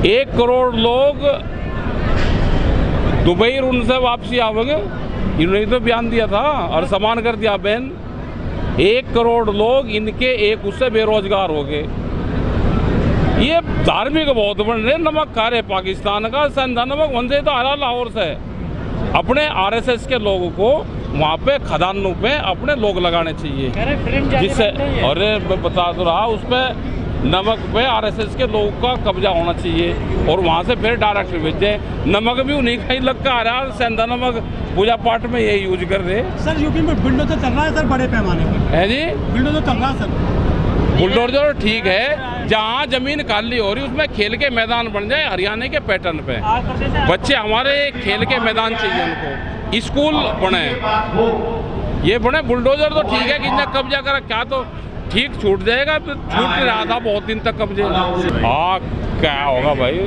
1 करोड़ लोग दुबई उनसे वापसी आवेंगे, इन्होंने तो बयान दिया था और समान कर दिया बहन। 1 करोड़ लोग इनके एक उससे बेरोजगार हो गए। ये धार्मिक बहुत बन रहे, नमक खा रहे पाकिस्तान का संधा नमक वनसे तो हरा लाहौर से अपने आरएसएस के लोगों को वहाँ पे खदानों पे अपने लोग लगाने चाहिए, जिससे अरे मैं बता तो रहा उस पर नमक पे आरएसएस के लोगों का कब्जा होना चाहिए और वहाँ से फिर डायरेक्ट भेजे। नमक भी उन्हीं का ही लग का आ रहा है, सेंधा नमक पूजा पाठ में यही यूज कर रहे। सर यूपी में बुलडोजर चल रहा है सर, बड़े पैमाने पर है जी, बुलडोजर चल रहा है सर। बुलडोजर ठीक है, जहाँ जमीन खाली हो रही उसमें खेल के मैदान बन जाए हरियाणा के पैटर्न पे। बच्चे हमारे खेल के मैदान चाहिए, उनको स्कूल बने, ये बने। बुलडोजर तो ठीक है, किसने कब्जा करा क्या तो ठीक छूट जाएगा, छूट नहीं रहा था बहुत दिन तक कब्जे। हाँ क्या होगा भाई,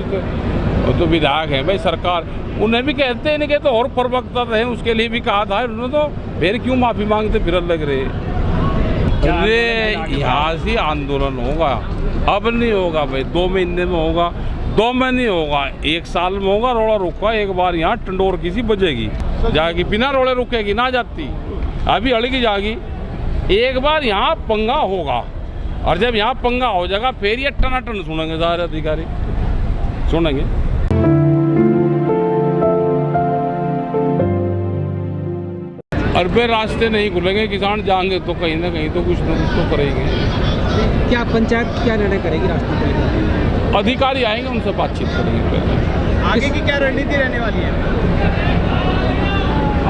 वो तो विधायक है भाई, सरकार उन्हें भी कहते हैं, नहीं कहते और प्रवक्ता रहे उसके लिए भी कहा था उन्होंने, तो फिर क्यों माफी मांगते फिर लग रहे। अरे यहाँ से आंदोलन होगा, अब नहीं होगा भाई, 2 महीने में होगा, 2 में नहीं होगा, 1 साल में होगा। रोड़ा रुका एक बार, यहाँ टंडोर किसी बजेगी जाएगी, बिना रोड़े रुकेगी ना जाती, अभी अड़गी जाएगी। एक बार यहाँ पंगा होगा और जब यहाँ पंगा हो जाएगा फिर ये टनाटन सुनेंगे सारे अधिकारी, सुनेंगे। अरबे रास्ते नहीं खुलेंगे, किसान जाएंगे तो कहीं ना कहीं तो कुछ ना कुछ तो करेंगे। क्या पंचायत क्या निर्णय करेगी रास्ते को लेकर? अधिकारी आएंगे, उनसे बातचीत करेंगे पहले। आगे की क्या रणनीति रहने वाली है?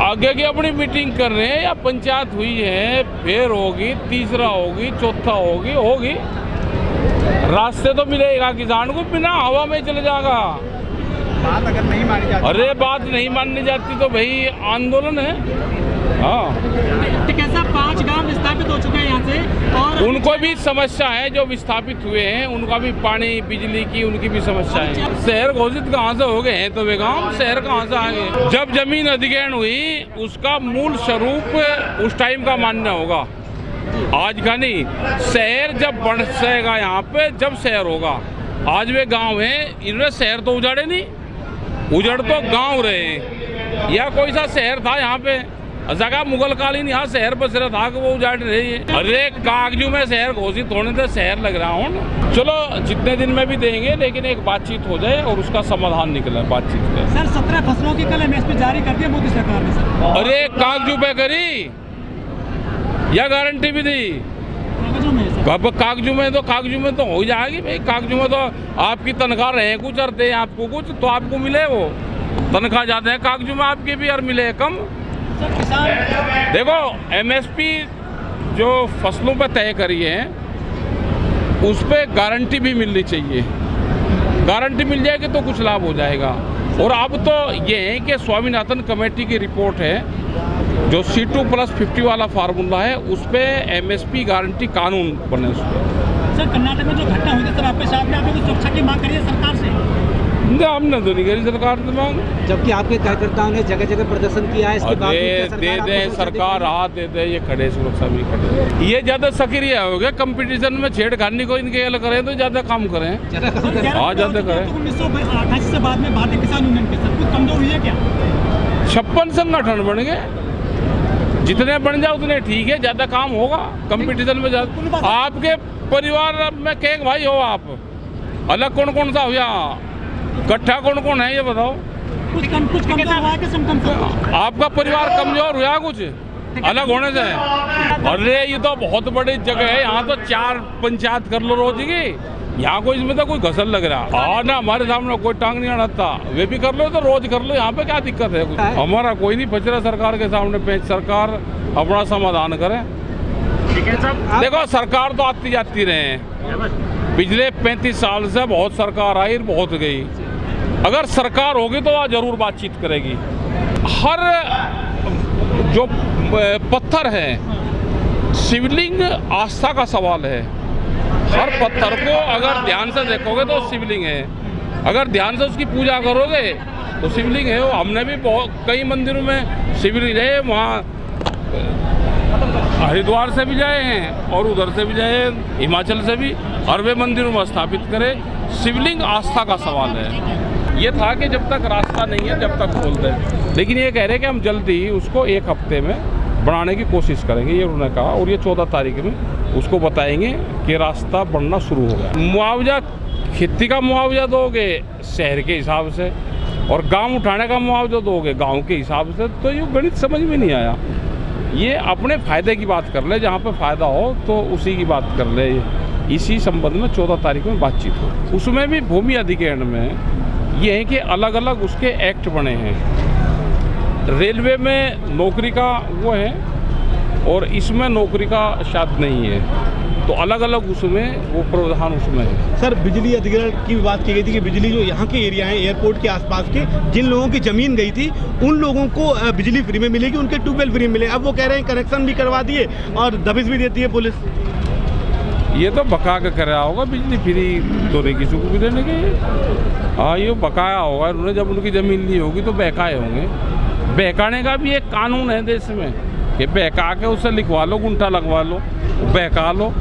आगे की अपनी मीटिंग कर रहे हैं, या पंचायत हुई है फिर होगी, तीसरा होगी, चौथा होगी। रास्ते तो मिलेगा किसान को, बिना हवा में चले जाएगा। बात अगर नहीं मानी जाती, अरे बात नहीं माननी जाती तो भाई आंदोलन है। हाँ तो कैसा 5 गांव विस्थापित हो चुके हैं यहाँ से, और उनको भी समस्या है, जो विस्थापित हुए हैं उनका भी पानी बिजली की उनकी भी समस्या है। शहर घोषित कहाँ से हो गए हैं तो वे गाँव, शहर कहाँ से आ गए। जब जमीन अधिग्रहण हुई उसका मूल स्वरूप उस टाइम का मानना होगा, आज का नहीं। शहर जब बढ़ेगा यहाँ पे, जब शहर होगा। आज वे गाँव हैं, इन्होंने शहर तो उजाड़े नहीं, उजड़ तो गाँव रहे। या कोई सा शहर था यहाँ पे जगह मुगल कालीन, यहाँ शहर बस रहा था कि वो उजाड़ रही है। अरे कागजू में शहर घोषित होने से शहर लग रहा हूँ। चलो जितने दिन में भी देंगे, लेकिन एक बातचीत हो जाए और उसका समाधान निकले बातचीत का। सर 17 फसलों की कल एमएसपी जारी कर दिया मोदी सरकार ने सर। अरे कागजू पे करी या गारंटी भी दी? कागजू में तो हो जाएगी भाई। कागजू में तो आपकी तनख्वाह रहे कुछ और दे आपको कुछ, तो आपको मिले वो तनख्वाह जाते हैं। कागजू में आपके भी और मिले कम। देखो एमएसपी जो फसलों पर तय करी है उस पर गारंटी भी मिलनी चाहिए। गारंटी मिल जाएगी तो कुछ लाभ हो जाएगा। और अब तो ये है कि स्वामीनाथन कमेटी की रिपोर्ट है, जो C2+50 वाला फार्मूला है, उस पर एमएसपी गारंटी कानून बने उस पर। सर कर्नाटक में जो घटना हुई सर, आपके साथ में आपने सुरक्षा की मांग करी है सरकार से? हमने तो नहीं करी सरकार से मांग, जबकि आपके कार्यकर्ताओं ने जगह जगह प्रदर्शन किया है। इसके बावजूद दे दे सरकार हाथ दे दे, ये खड़े सुरक्षा भी खड़े। ये ज्यादा सक्रिय हो गए कंपटीशन में, छेड़खानी को इनके अलग करें तो ज्यादा काम करें। हाँ ज्यादा करें। 1988 से बाद में भारतीय किसान यूनियन के सब कुछ कमजोर हुई है क्या? 56 संगठन बन गए, जितने बन जाए उतने ठीक है, ज्यादा काम होगा कंपटीशन में ज्यादा। आपके परिवार में के भाई हो आप, अलग कौन कौन सा हो या इकट्ठा कौन कौन है ये बताओ? कुछ कमजोर हुआ है कि सिम्टम्स? आपका परिवार कमजोर हुआ कुछ अलग होने से? अरे ये तो बहुत बड़ी जगह है, यहाँ तो 4 पंचायत कर लो रोज की। यहाँ कोई इसमें तो कोई घसल लग रहा। हाँ ना, हमारे सामने कोई टांग नहीं अड़ता, वे भी कर लो तो रोज कर लो, यहाँ पे क्या दिक्कत है? कुछ हमारा कोई नहीं बच रहा सरकार के सामने पे। सरकार अपना समाधान करे। देखो सरकार तो आती जाती रहे, पिछले 35 साल से बहुत सरकार आई बहुत गई। अगर सरकार होगी तो वह जरूर बातचीत करेगी। हर जो पत्थर है, शिवलिंग आस्था का सवाल है। हर पत्थर को अगर ध्यान से देखोगे तो शिवलिंग है, अगर ध्यान से उसकी पूजा करोगे तो शिवलिंग है। हमने भी बहुत कई मंदिरों में शिवलिंग है, वहाँ हरिद्वार से भी जाए हैं और उधर से भी जाए, हिमाचल से भी, और वे मंदिरों में स्थापित करें। सिवलिंग आस्था का सवाल है। ये था कि जब तक रास्ता नहीं है जब तक खोल दें, लेकिन ये कह रहे हैं कि हम जल्दी ही उसको 1 हफ्ते में बनाने की कोशिश करेंगे, ये उन्होंने कहा। और ये 14 तारीख में उसको बताएंगे कि रास्ता बनना शुरू हो गया। मुआवजा, खेती का मुआवजा दोगे शहर के हिसाब से, और गांव उठाने का मुआवजा दोगे गांव के हिसाब से, तो ये गणित समझ में नहीं आया। ये अपने फ़ायदे की बात कर ले, जहाँ पे फ़ायदा हो तो उसी की बात कर ले। इसी संबंध में 14 तारीख में बातचीत हो। उसमें भी भूमि अधिग्रहण में ये है कि अलग अलग उसके एक्ट बने हैं। रेलवे में नौकरी का वो है और इसमें नौकरी का शायद नहीं है, तो अलग अलग उसमें वो प्रावधान उसमें है। सर, बिजली अधिग्रहण की बात की गई थी कि बिजली जो यहाँ के एरिया हैं एयरपोर्ट के आसपास के, जिन लोगों की ज़मीन गई थी उन लोगों को बिजली फ्री में मिलेगी, उनके ट्यूबवेल फ्री में मिले। अब वो कह रहे हैं कनेक्शन भी करवा दिए और दबिश भी देती है पुलिस। ये तो बका के कराया होगा, बिजली फ्री तो नहीं किसी को भी देने के। हाँ, ये बकाया होगा उन्होंने, जब उनकी ज़मीन ली होगी तो बहकाए होंगे। बहकाने का भी एक कानून है देश में कि बहका के उससे लिखवा लो, गुंठा लगवा लो, बहका लो।